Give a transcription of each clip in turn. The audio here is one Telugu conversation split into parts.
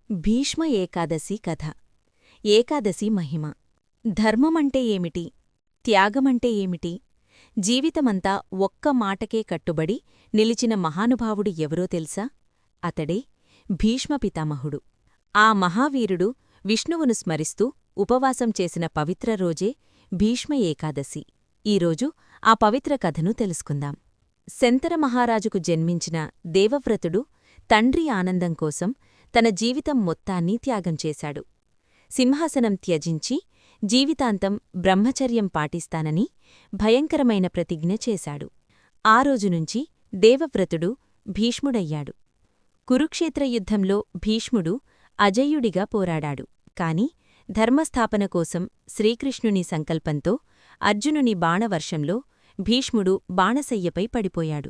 భీష్మ ఏకాదశి కథ. ఏకాదశి మహిమ. ధర్మమంటే ఏమిటి? త్యాగమంటే ఏమిటి? జీవితమంతా ఒక్క మాటకే కట్టుబడి నిలిచిన మహానుభావుడు ఎవరో తెలుసా? అతడే భీష్మ పితామహుడు. ఆ మహావీరుడు విష్ణువును స్మరిస్తూ ఉపవాసం చేసిన పవిత్ర రోజే భీష్మ ఏకాదశి. ఈరోజు ఆ పవిత్ర కథను తెలుసుకుందాం. శంతర మహారాజుకు జన్మించిన దేవవ్రతుడు తండ్రి ఆనందం కోసం తన జీవితం మొత్తాన్ని త్యాగం చేశాడు. సింహాసనం త్యజించి జీవితాంతం బ్రహ్మచర్యం పాటిస్తానని భయంకరమైన ప్రతిజ్ఞ చేశాడు. ఆ రోజునుంచి దేవవ్రతుడు భీష్ముడయ్యాడు. కురుక్షేత్ర యుద్ధంలో భీష్ముడు అజేయుడిగా పోరాడాడు. కాని ధర్మస్థాపన కోసం శ్రీకృష్ణుని సంకల్పంతో అర్జునుని బాణవర్షంలో భీష్ముడు బాణశయ్యపై పడిపోయాడు.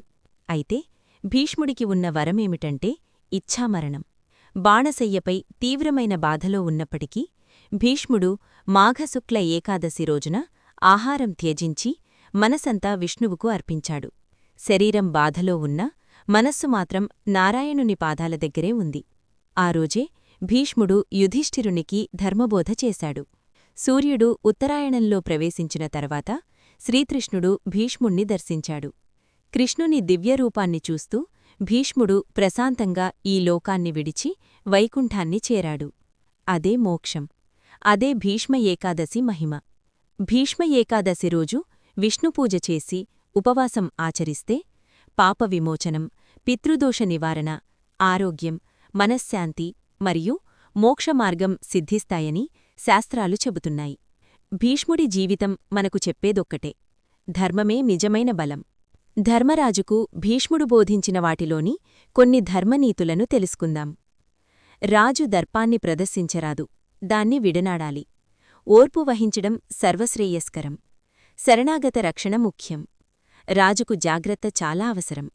అయితే భీష్ముడికి ఉన్న వరమేమిటంటే ఇచ్ఛామరణం. బాణశయ్యపై తీవ్రమైన బాధలో ఉన్నప్పటికీ భీష్ముడు మాఘశుక్ల ఏకాదశి రోజున ఆహారం త్యజించి మనసంతా విష్ణువుకు అర్పించాడు. శరీరం బాధలో ఉన్నా మనస్సు మాత్రం నారాయణుని పాదాల దగ్గరే ఉంది. ఆ రోజే భీష్ముడు యుధిష్ఠిరునికి ధర్మబోధ చేశాడు. సూర్యుడు ఉత్తరాయణంలో ప్రవేశించిన తర్వాత శ్రీకృష్ణుడు భీష్ముణ్ణి దర్శించాడు. కృష్ణుని దివ్యరూపాన్ని చూస్తూ భీష్ముడు ప్రశాంతంగా ఈ లోకాన్ని విడిచి వైకుంఠాన్ని చేరాడు. అదే మోక్షం. అదే భీష్మ ఏకాదశి మహిమ. భీష్మ ఏకాదశి రోజు విష్ణుపూజ చేసి ఉపవాసం ఆచరిస్తే పాప విమోచనం, పితృదోష నివారణ, ఆరోగ్యం, మనశ్శాంతి మరియు మోక్షమార్గం సిద్ధిస్తాయని శాస్త్రాలు చెబుతున్నాయి. భీష్ముడి జీవితం మనకు చెప్పేదొక్కటే: ధర్మమే నిజమైన బలం. ధర్మరాజుకు భీష్ముడు బోధించిన వాటిలోని కొన్ని ధర్మనీతులను తెలుసుకుందాం. రాజు దర్పాన్ని ప్రదర్శించరాదు, దాన్ని విడనాడాలి. ఓర్పు వహించడం సర్వశ్రేయస్కరం. శరణాగత రక్షణ ముఖ్యం. రాజుకు జాగ్రత్త చాలా అవసరం.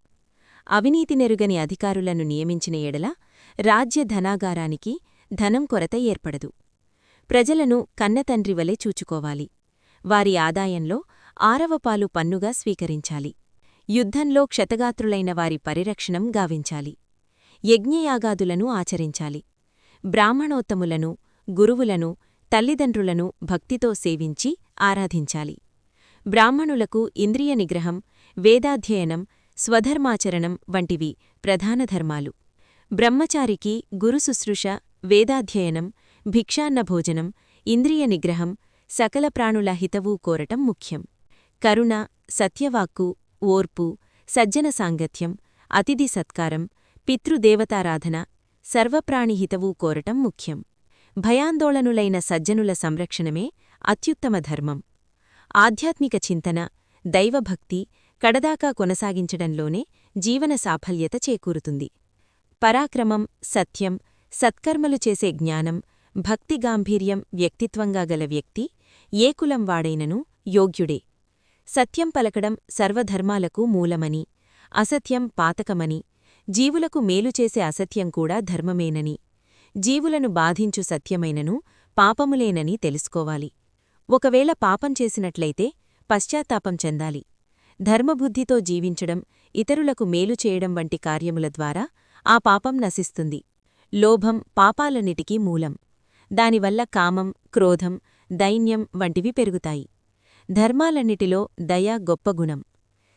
అవినీతినెరుగని అధికారులను నియమించిన ఎడల రాజ్యధనాగారానికి ధనం కొరత ఏర్పడదు. ప్రజలను కన్నతండ్రివలే చూచుకోవాలి. వారి ఆదాయంలో 6వ పాలు పన్నుగా స్వీకరించాలి. యుద్ధంలో క్షతగాత్రులైన వారి పరిరక్షణం గావించాలి. యజ్ఞయాగాదులను ఆచరించాలి. బ్రాహ్మణోత్తములను, గురువులను, తల్లిదండ్రులను భక్తితో సేవించి ఆరాధించాలి. బ్రాహ్మణులకు ఇంద్రియ నిగ్రహం, వేదాధ్యయనం, స్వధర్మాచరణం వంటివి ప్రధాన ధర్మాలు. బ్రహ్మచారికి గురుశుశ్రూష, వేదాధ్యయనం, భిక్షాన్నభోజనం, ఇంద్రియ నిగ్రహం, సకల ప్రాణుల హితవూ కోరటం ముఖ్యం. కరుణ, సత్యవాక్కు, ఓర్పు, సజ్జన సాంగత్యం, అతిథి సత్కారం, పితృదేవతారాధన, సర్వప్రాణిహితవూ కోరటం ముఖ్యం. భయాందోళనులైన సజ్జనుల సంరక్షణమే అత్యుత్తమ ధర్మం. ఆధ్యాత్మిక చింతన, దైవభక్తి కడదాకా కొనసాగించడంలోనే జీవన సాఫల్యత చేకూరుతుంది. పరాక్రమం, సత్యం, సత్కర్మలు చేసే జ్ఞానం, భక్తిగాంభీర్యం వ్యక్తిత్వంగా గల వ్యక్తి ఏ కులం వాడైనను యోగ్యుడే. సత్యం పలకడం సర్వధర్మాలకు మూలమని, అసత్యం పాతకమని, జీవులకు మేలుచేసే అసత్యం కూడా ధర్మమేనని, జీవులను బాధించు సత్యమైనను పాపములేనని తెలుసుకోవాలి. ఒకవేళ పాపం చేసినట్లయితే పశ్చాత్తాపం చెందాలి. ధర్మబుద్ధితో జీవించడం, ఇతరులకు మేలు చేయడం వంటి కార్యముల ద్వారా ఆ పాపం నశిస్తుంది. లోభం పాపాలన్నిటికీ మూలం. దానివల్ల కామం, క్రోధం, దైన్యం వంటివి పెరుగుతాయి. ధర్మాలన్నిటిలో దయ గొప్ప గుణం.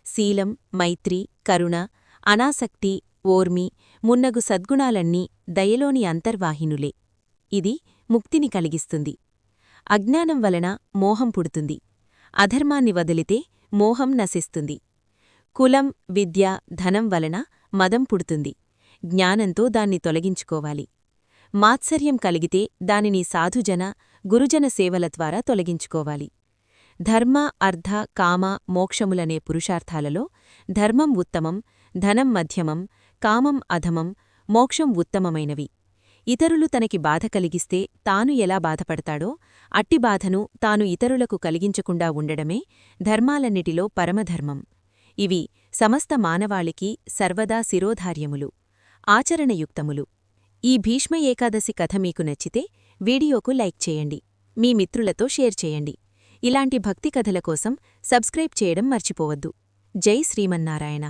శీలం, మైత్రి, కరుణ, అనాసక్తి, ఓర్మి మున్నగు సద్గుణాలన్నీ దయలోని అంతర్వాహినులే. ఇది ముక్తిని కలిగిస్తుంది. అజ్ఞానం వలన మోహం పుడుతుంది. అధర్మాన్ని వదిలితే మోహం నశిస్తుంది. కులం, విద్య, ధనం వలన మదం పుడుతుంది. జ్ఞానంతో దాన్ని తొలగించుకోవాలి. మాత్సర్యం కలిగితే దానిని సాధుజన, గురుజన సేవల ద్వారా తొలగించుకోవాలి. ధర్మ, అర్థ, కామ, మోక్షములనే పురుషార్థాలలో ధర్మం ఉత్తమం, ధనం మధ్యమం, కామం అధమం, మోక్షం ఉత్తమమైనవి. ఇతరులు తనకి బాధ కలిగిస్తే తాను ఎలా బాధపడతాడో అట్టి బాధను తాను ఇతరులకు కలిగించకుండా ఉండడమే ధర్మాలన్నిటిలో పరమధర్మం. ఇవి సమస్త మానవాళికి సర్వదా శిరోధార్యములు, ఆచరణయుక్తములు. ఈ భీష్మ ఏకాదశి కథ మీకు నచ్చితే వీడియోకు లైక్ చేయండి. మీ మిత్రులతో షేర్ చేయండి. ఇలాంటి భక్తి కథల కోసం సబ్స్క్రైబ్ చేయడం మర్చిపోవద్దు. జై శ్రీమన్నారాయణ.